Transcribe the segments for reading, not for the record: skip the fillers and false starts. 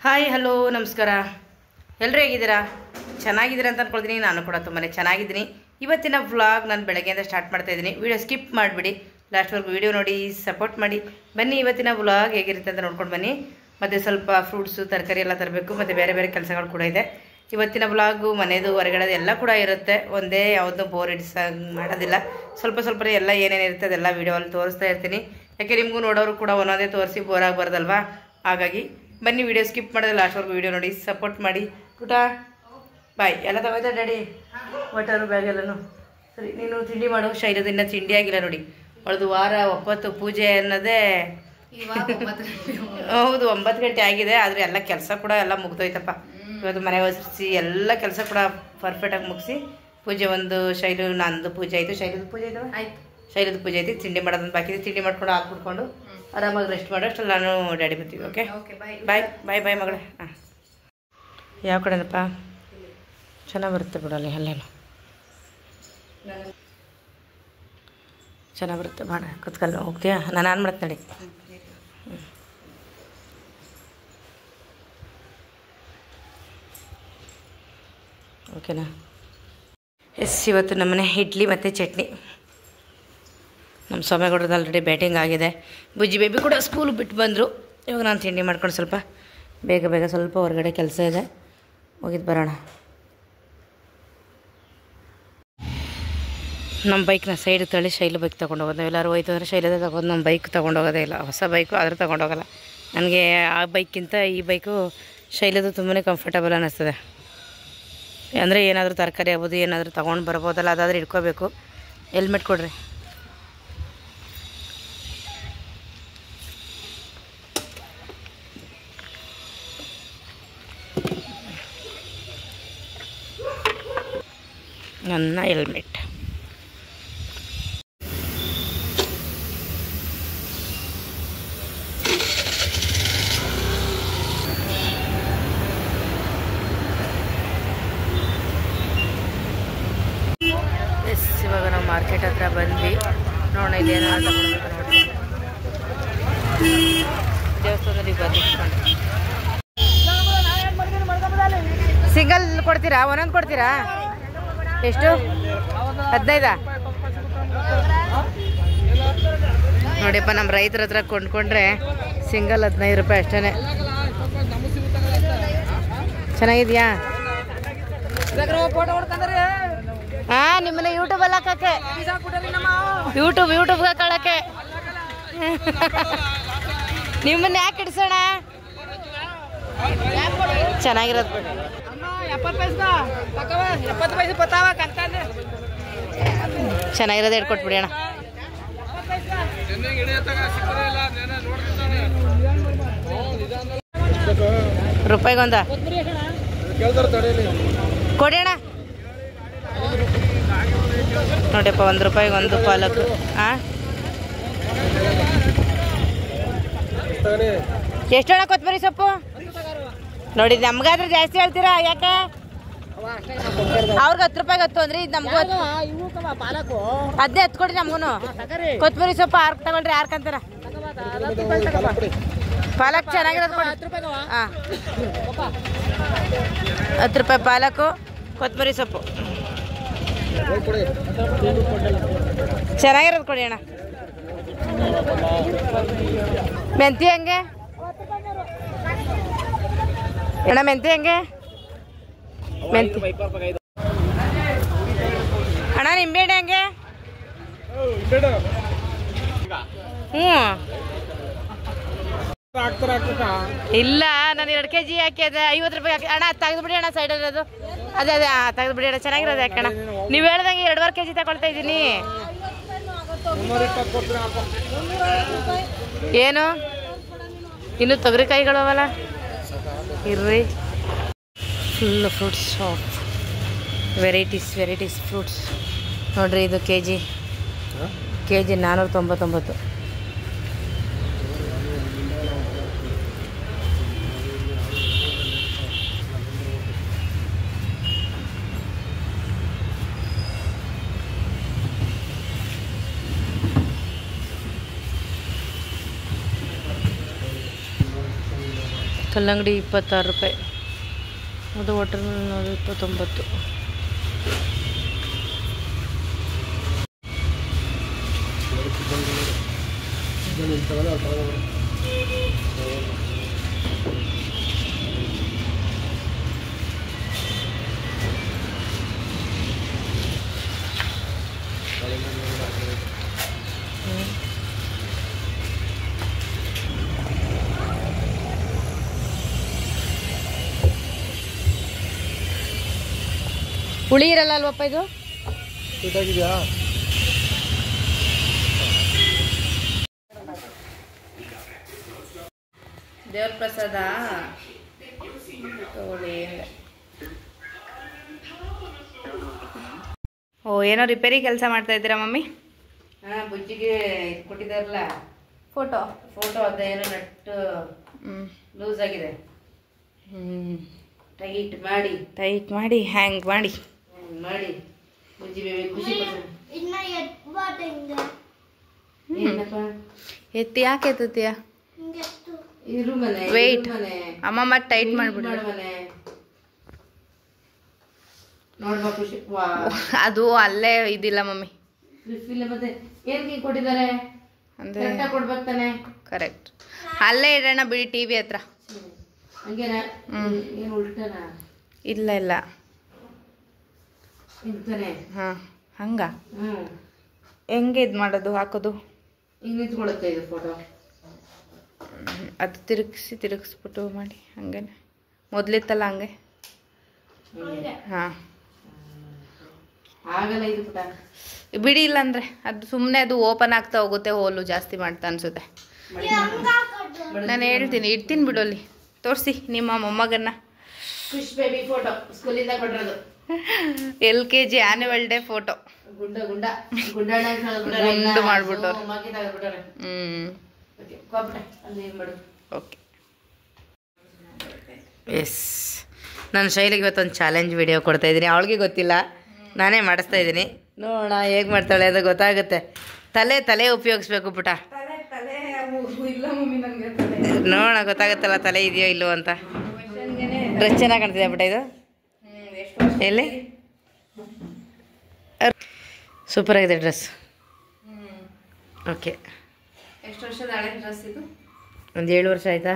Hi hello ನಮಸ್ಕಾರ. ಎಲ್ಲರೂ ಹೇಗಿದ್ದೀರಾ? ಚೆನ್ನಾಗಿದ್ದೀರಾ ಅಂತ ಅಂದ್ಕೊಳ್ತೀನಿ. ನಾನು ಕೂಡ ತುಂಬಾ ಚೆನ್ನಾಗಿದ್ದೀನಿ. ಇವತ್ತಿನ ವ್ಲಾಗ್ ನಾನು ಬೆಳಗ್ಗೆಯಿಂದ ಸ್ಟಾರ್ಟ್ ಮಾಡ್ತಾ ಇದ್ದೀನಿ. ವಿಡಿಯೋ ಸ್ಕಿಪ್ ಮಾಡಿಬಿಡಿ, ಲಾಸ್ಟ್ವರೆಗೂ ವಿಡಿಯೋ ನೋಡಿ ಸಪೋರ್ಟ್ ಮಾಡಿ. ಬನ್ನಿ ಇವತ್ತಿನ ವ್ಲಾಗ್ ಹೇಗಿರುತ್ತೆ ಅಂತ ನೋಡ್ಕೊಂಡು ಬನ್ನಿ. ಮತ್ತು ಸ್ವಲ್ಪ ಫ್ರೂಟ್ಸು ತರಕಾರಿ ಎಲ್ಲ ತರಬೇಕು, ಮತ್ತು ಬೇರೆ ಬೇರೆ ಕೆಲಸಗಳು ಕೂಡ ಇದೆ. ಇವತ್ತಿನ ವ್ಲಾಗು ಮನೆಯದು ಹೊರಗಡೆದು ಎಲ್ಲ ಕೂಡ ಇರುತ್ತೆ. ಒಂದೇ ಯಾವುದೂ ಬೋರ್ ಹಿಡಿಸಂಗೆ ಮಾಡೋದಿಲ್ಲ. ಸ್ವಲ್ಪ ಸ್ವಲ್ಪ ಎಲ್ಲ ಏನೇನಿರುತ್ತೆ ಅದೆಲ್ಲ ವೀಡಿಯೋಲ್ಲಿ ತೋರಿಸ್ತಾ ಇರ್ತೀನಿ. ಯಾಕೆ ನಿಮಗೂ ನೋಡೋರು ಕೂಡ ಒಂದೊಂದೇ ತೋರಿಸಿ ಬೋರ್ ಆಗಬಾರ್ದಲ್ವಾ? ಹಾಗಾಗಿ ಬನ್ನಿ ವಿಡಿಯೋ ಸ್ಕಿಪ್ ಮಾಡೋದು ಲಾಸ್ಟ್ವರೆಗೂ ವಿಡಿಯೋ ನೋಡಿ ಸಪೋರ್ಟ್ ಮಾಡಿ. ಊಟ ಬಾಯ್ ಎಲ್ಲ ತಗೋಯ್ತಾ ಡ್ಯಾಡಿ? ವಾಟರು ಬ್ಯಾಗ್ ಎಲ್ಲನೂ ಸರಿ. ನೀನು ತಿಂಡಿ ಮಾಡು. ಶೈಲದ ಇನ್ನೂ ತಿಂಡಿ ಆಗಿಲ್ಲ ನೋಡಿ. ಅವಳದು ವಾರ ಒಪ್ಪತ್ತು ಪೂಜೆ ಅನ್ನೋದೇ ಹೌದು 9 ಗಂಟೆ ಆಗಿದೆ. ಆದರೆ ಎಲ್ಲ ಕೆಲಸ ಕೂಡ ಎಲ್ಲ ಮುಗ್ದೋಯ್ತಪ್ಪ. ಇವತ್ತು ಮನೆ ಒರೆಸಿ ಎಲ್ಲ ಕೆಲಸ ಕೂಡ ಪರ್ಫೆಕ್ಟಾಗಿ ಮುಗಿಸಿ ಪೂಜೆ ಒಂದು ಶೈಲು ನಂದು ಪೂಜೆ ಆಯಿತು. ಶೈಲದ ಪೂಜೆ ಆಯ್ತು ಆಯ್ತು. ಶೈಲದ ಪೂಜೆ ಆಯ್ತು. ತಿಂಡಿ ಮಾಡೋದನ್ನು ಬಾಕಿ ಇದೆ. ತಿಂಡಿ ಮಾಡ್ಕೊಂಡು ಹಾಕ್ಬಿಡ್ಕೊಂಡು ಆರಾಮಾಗಿ ರೆಸ್ಟ್ ಮಾಡೋ ಅಷ್ಟಲ್ಲಿ ನಾನು ಡ್ಯಾಡಿ ಬರ್ತೀವಿ. ಓಕೆ ಬಾಯ್ ಬಾಯ್ ಬಾಯ್ ಮಗಳೇ. ಹಾಂ ಯಾವ ಕಡೆನಪ್ಪ? ಚೆನ್ನಾಗಿ ಬರುತ್ತೆ ಬಿಡಲ್ಲಿ ಎಲ್ಲನೂ ಚೆನ್ನಾಗಿ ಬರುತ್ತೆ. ಮಾಡ ಕುತ್ಕಲ್ಲ ಹೋಗ್ತೀಯಾ? ನಾನು ಆನ್ ಮಾಡ್ತೀನಿ ನಡಿ. ಓಕೆನಾ? ಎಸ್, ಇವತ್ತು ನಮ್ಮನೆ ಇಡ್ಲಿ ಮತ್ತು ಚಟ್ನಿ. ನಮ್ಮ ಸೊಮ್ಮೆಗೌಡ್ರದ್ದು ಆಲ್ರೆಡಿ ಬ್ಯಾಟಿಂಗ್ ಆಗಿದೆ. ಬುಜ್ಜಿ ಬೇಬಿ ಕೂಡ ಸ್ಕೂಲ್ ಬಿಟ್ಟು ಬಂದರು. ಇವಾಗ ನಾನು ತಿಂಡಿ ಮಾಡ್ಕೊಂಡು ಸ್ವಲ್ಪ ಬೇಗ ಸ್ವಲ್ಪ ಹೊರಗಡೆ ಕೆಲಸ ಇದೆ, ಹೋಗಿದ್ದು ಬರೋಣ. ನಮ್ಮ ಬೈಕ್ನ ಸೈಡ್ ತಳ್ಳಿ ಶೈಲು ಬೈಕ್ ತೊಗೊಂಡು ಹೋಗೋದು. ಎಲ್ಲರೂ ಹೋಯ್ತು ಅಂದರೆ ಶೈಲದೇ ತಗೊಂಡು ನಮ್ಮ ಬೈಕ್ ತೊಗೊಂಡೋಗೋದೇ ಇಲ್ಲ. ಹೊಸ ಬೈಕು ಆದರೂ ತೊಗೊಂಡೋಗಲ್ಲ. ನನಗೆ ಆ ಬೈಕ್ಗಿಂತ ಈ ಬೈಕು ಶೈಲದು ತುಂಬಾ ಕಂಫರ್ಟಬಲ್ ಅನ್ನಿಸ್ತದೆ. ಅಂದರೆ ಏನಾದರೂ ತರಕಾರಿ ಆಗ್ಬೋದು, ಏನಾದರೂ ತೊಗೊಂಡು ಬರ್ಬೋದಲ್ಲ, ಅದಾದರೆ ಇಟ್ಕೋಬೇಕು. ಹೆಲ್ಮೆಟ್ ಕೊಡ್ರಿ. ನನ್ನ ಹೆಲ್ಮೆಟ್ ಇವಾಗ ನಾವು ಮಾರ್ಕೆಟ್ ಹತ್ರ ಬಂದ್ವಿ. ನೋಡೋಣ ಇಲ್ಲಿ ಏನಾದ್ರು ತಗೊಂಡ್ಬೇಕು ನೋಡಿ. ದೇವಸ್ಥಾನದಲ್ಲಿ ಬಂದು ಸಿಂಗಲ್ ಕೊಡ್ತೀರಾ? ಒಂದೊಂದು ಕೊಡ್ತೀರಾ? ಎಷ್ಟು? 15? ನೋಡಿಯಪ್ಪ, ನಮ್ಮ ರೈತರ ಹತ್ರ ಕೊಂಡ್ಕೊಂಡ್ರೆ ಸಿಂಗಲ್ 15 ರೂಪಾಯಿ ಅಷ್ಟೇ. ಚೆನ್ನಾಗಿದೆಯಾ? ಹಾಂ, ನಿಮ್ಮನ್ನ ಯೂಟ್ಯೂಬಲ್ಲಿ ಹಾಕಕ್ಕೆ, ಯೂಟ್ಯೂಬ್ಗೆ ಹಾಕೊಳ್ಳೋಕ್ಕೆ ನಿಮ್ಮನ್ನ ಯಾಕೆ ಇಡ್ಸೋಣ? ಚೆನ್ನಾಗಿರೋದು ಬಿಡಿ. ಚೆನ್ನಾಗಿರೋದು ಹೇಳ್ಕೊಟ್ಬಿಡಿ ಅಣ್ಣ. ರೂಪಾಯಿಗೊಂದ ಕೊಡಿ ಅಣ್ಣ. ನೋಡಿಯಪ್ಪ, 1 ರೂಪಾಯಿಗೆ 1 ಪಾಲಕ್. ಹಾಂ, ಎಷ್ಟೋಣ ಕೊತ್ತಂಬರಿ ಸೊಪ್ಪು? ನೋಡಿ, ನಮ್ಗಾದ್ರೆ ಜಾಸ್ತಿ ಹೇಳ್ತೀರಾ ಯಾಕೆ? ಅವ್ರಿಗೆ 10 ರೂಪಾಯಿಗೆ 10 ಅಂದ್ರೆ ಇದು ನಮಗೂ 10 ಕೊಡಿ. ನಮಗೂ ಕೊತ್ತಂಬರಿ ಸೊಪ್ಪು 6 ತಗೊಳ್ರಿ. 6 ಕಂತಾರ ಪಾಲಕ್ ಚೆನ್ನಾಗಿರೋದು ಕೊಡಿ. ಹಾಂ, 10 ರೂಪಾಯಿ ಪಾಲಕು, ಕೊತ್ತಂಬರಿ ಸೊಪ್ಪು ಚೆನ್ನಾಗಿರೋದು ಕೊಡಿ ಅಣ್ಣ. ಮೆಂತಿ ಹೆಂಗೆ ಅಣ್ಣ? ಮೆಂತಿ ಹೆಂಗೆ? ಮೆಂತಿ ಅಣ್ಣ. ನಿಂಬೆಹಣ್ಣು ಹೆಂಗೆ? ಇಲ್ಲ, ನಾನು 2 kg ಹಾಕಿದೆ. 50 ರೂಪಾಯಿ ಹಾಕಿ ಅಣ್ಣ. ತೆಗೆದು ಬಿಡಿ ಅಣ್ಣ, ಸೈಡಲ್ಲಿ ಅದು. ಅದೇ ತೆಗೆದು ಬಿಡಿ ಅಣ್ಣ. ಚೆನ್ನಾಗಿರೋದು ಯಾಕೆ ಅಣ್ಣ? ನೀವು ಹೇಳ್ದಂಗೆ 2.5 kg ತಗೊಳ್ತಾ ಇದ್ದೀನಿ. ಏನು ಇನ್ನು ತೊಗರಿಕಾಯಿಗಳು ಅವಲ್ಲ ಇರ್ರಿ. Full fruits shop, varieties fruits ನೋಡ್ರಿ. ಇದು ಕೆ ಜಿ 499. ಕಲ್ಲಂಗಡಿ 26 ರೂಪಾಯಿ. ಅದು ವಾಟರ್ ಮೆಲನ್ 29. ಹುಳಿ ಇರಲ್ಲ ಅಲ್ವಪ್ಪ ಇದು? ದೇವ್ರ ಪ್ರಸಾದ ತಗೊಳ್ಳಿ. ಓ, ಏನೋ ರಿಪೇರಿ ಕೆಲಸ ಮಾಡ್ತಾ ಇದ್ದೀರಾ ಮಮ್ಮಿ? ಹಾಂ, ಬುಜ್ಜಿಗೆ ಕೊಟ್ಟಿದ್ದಾರಲ್ಲ ಫೋಟೋ ಅದೇನೋ ನಟ್ಟು ಲೂಸ್ ಆಗಿದೆ. ಟೈಟ್ ಮಾಡಿ ಹ್ಯಾಂಗ್ ಮಾಡಿ ಬುಜ್ಜಿ ಬೇಬಿ ಖುಷಿ ಎತ್ತಿ. ಯಾಕೆ ಎತ್ತುತ್ತೀಯ? ವೆಯ್ಟ್ ಅಮ್ಮ ಮತ್ತೆ ಟೈಟ್ ಮಾಡ್ಬಿಡು. ಅದು ಅಲ್ಲೇ ಇದಿಲ್ಲ ಮಮ್ಮಿ. ಮತ್ತೆ ಕೊಟ್ಟಿದ್ದಾರೆ ಅಂದ್ರೆ ಕೊಡ್ಬೇಕಾನೆ. ಕರೆಕ್ಟ್, ಅಲ್ಲೇ ಇಡೋಣ ಬಿಡಿ ಟಿವಿ ಹತ್ರ. ಇಲ್ಲ ಹಾಂ, ಹಂಗ ಹೆಂಗೆ ಇದು ಮಾಡೋದು, ಹಾಕೋದು? ಹಿಂಗೆ ನಿಂತ್ಕೊಳ್ಳುತ್ತೆ ಇದು ಫೋಟೋ. ಅದು ತಿರುಗಿಸ್ಬಿಟ್ಟು ಮಾಡಿ ಹಂಗೇನೆ ಮೊದಲಿತ್ತಲ್ಲ ಹಂಗೆ. ಹಾಂ, ಆಗಲ್ಲ ಇದು ಪುಟ ಬಿಡಿ. ಇಲ್ಲ ಅಂದರೆ ಅದು ಸುಮ್ಮನೆ ಅದು ಓಪನ್ ಆಗ್ತಾ ಹೋಗುತ್ತೆ, ಹೋಲು ಜಾಸ್ತಿ ಮಾಡ್ತಾ ಅನ್ಸುತ್ತೆ. ನಾನು ಹೇಳ್ತೀನಿ, ಇಡ್ತೀನಿ ಬಿಡು ಅಲ್ಲಿ. ತೋರಿಸಿ ನಿಮ್ಮ ಮೊಮ್ಮಗನ್ನ. ಖುಷ್ ಬೇಬಿ ಫೋಟೋ ಸ್ಕೂಲಿಂದ ಕೊಟ್ಟಿರೋದು. LKG annual day photo. ಗುಂಡು ಮಾಡ್ಬಿಟ್ಟು. Okay, yes. ನಾನು ಶೈಲಿಗೆ ಇವತ್ತೊಂದು ಚಾಲೆಂಜ್ ವಿಡಿಯೋ ಕೊಡ್ತಾಯಿದ್ದೀನಿ. ಅವಳಿಗೆ ಗೊತ್ತಿಲ್ಲ, ನಾನೇ ಮಾಡಿಸ್ತಾ ಇದ್ದೀನಿ. ನೋಡೋಣ ಹೇಗೆ ಮಾಡ್ತಾಳೆ ಅದು ಗೊತ್ತಾಗುತ್ತೆ. ತಲೆ ಉಪಯೋಗಿಸ್ಬೇಕು ಪುಟ. ನೋಡೋಣ ಗೊತ್ತಾಗುತ್ತಲ್ಲ ತಲೆ ಇದೆಯೋ ಇಲ್ಲೋ ಅಂತ. ಡ್ರೆಸ್ ಚೆನ್ನಾಗಿ ಕಾಣ್ತಿದೆ ಪುಟ ಇದು. ಎಲ್ಲಿ ಸೂಪರ್ ಆಗಿದೆ ಡ್ರೆಸ್. ಓಕೆ, ಎಷ್ಟು ವರ್ಷದ ಹಳೆ ಡ್ರೆಸ್ ಇದು? ಒಂದು 7 ವರ್ಷ ಆಯ್ತಾ?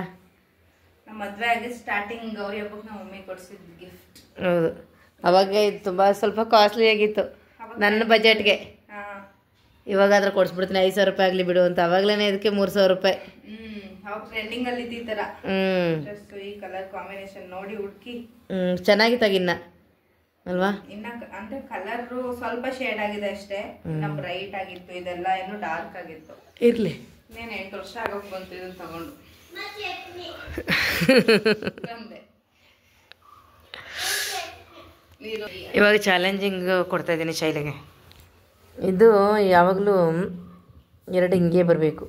ನಮ್ಮ ಮದುವೆ ಆಗಿ ಸ್ಟಾರ್ಟಿಂಗ್ ಗೌರಿ ಹಬ್ಬಕ್ಕೆ ನಮ್ಮ ಮಮ್ಮಿ ಕೊಡಿಸಿದ್ದು ಗಿಫ್ಟ್. ಹೌದು, ಅವಾಗ ಇದು ತುಂಬ ಸ್ವಲ್ಪ ಕಾಸ್ಟ್ಲಿ ಆಗಿತ್ತು ನನ್ನ ಬಜೆಟ್ಗೆ. ಇವಾಗಾದ್ರೆ ಕೊಡಿಸ್ಬಿಡ್ತೀನಿ 5,000 ರೂಪಾಯಿ ಆಗಲಿ ಬಿಡು ಅಂತ. ಅವಾಗಲೇ ಇದಕ್ಕೆ 3,000 ರೂಪಾಯಿ. ಟ್ರೆಂಡಿಂಗ್ ಅಲ್ಲಿ ಈ ತರ ಈ ಕಲರ್ ಕಾಂಬಿನೇಷನ್ ನೋಡಿ ಹುಡುಕಿ ಚೆನ್ನಾಗಿತ್ತು ಇನ್ನ ಅಲ್ವಾ? ಇನ್ನ ಅಂದ್ರೆ ಕಲರ್ ಸ್ವಲ್ಪ ಶೇಡ್ ಆಗಿದೆ ಅಷ್ಟೇ, ಇನ್ನ ಬ್ರೈಟ್ ಆಗಿತ್ತು. ಇದೆಲ್ಲ ಇನ್ನು ಡಾರ್ಕ್ ಆಗಿತ್ತು. ಇರ್ಲಿ, నేను 8 ವರ್ಷ ಆಗೋಕೆ ಬಂತು ಇದನ್ನ ತಗೊಂಡು. ಇವಾಗ ಚಾಲೆಂಜಿಂಗ್ ಕೊಡ್ತಾ ಇದ್ದೀನಿ ಶೈಲಿಗೆ. ಇದು ಯಾವಾಗಲೂ 2 ಹಿಂಗೆ ಬರಬೇಕು.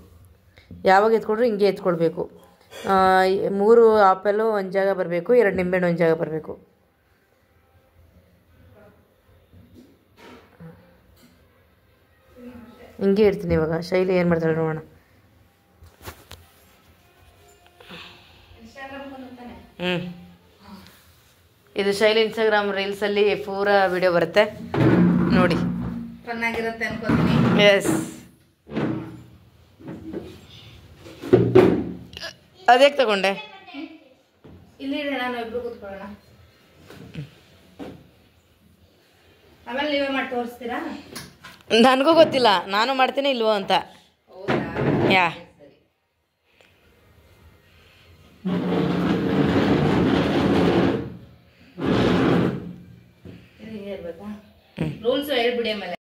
ಯಾವಾಗ ಎತ್ಕೊಂಡ್ರು ಹಿಂಗೆ ಎತ್ಕೊಳ್ಬೇಕು. 3 ಆಪಲ್ಲು ಒಂದು ಜಾಗ ಬರಬೇಕು, 2 ನಿಂಬೆಹಣ್ಣು ಒಂದು ಜಾಗ ಬರಬೇಕು. ಹಿಂಗೆ ಇಡ್ತೀನಿ ಇವಾಗ. ಶೈಲಿ ಏನು ಮಾಡ್ತಾಳೆ ನೋಡೋಣ. ಇದು ಶೈಲಿ ಇನ್ಸ್ಟಾಗ್ರಾಮ್ ರೀಲ್ಸಲ್ಲಿ ಪೂರ ವಿಡಿಯೋ ಬರುತ್ತೆ ನೋಡಿ. ಚೆನ್ನಾಗಿರುತ್ತೆ ಅನ್ಕೋತೀನಿ. ಎಸ್, ಅದೇಗೆ ತಗೊಂಡೆ? ಇಲ್ಲಿ ನಾನು ಇಬ್ರು ಕೂತ್ಕೊಳ್ಳೋಣ. ಆಮೇಲೆ ನೀವೇ ಮಾಡಿ ತೋರಿಸ್ತೀರಾ? ನನಗೂ ಗೊತ್ತಿಲ್ಲ, ನಾನು ಮಾಡ್ತೀನಿ ಇಲ್ವೋ ಅಂತ. ಯಾ ರೂಲ್ಸ್ ಹೇಳ್ಬಿಡಿ ಆಮೇಲೆ.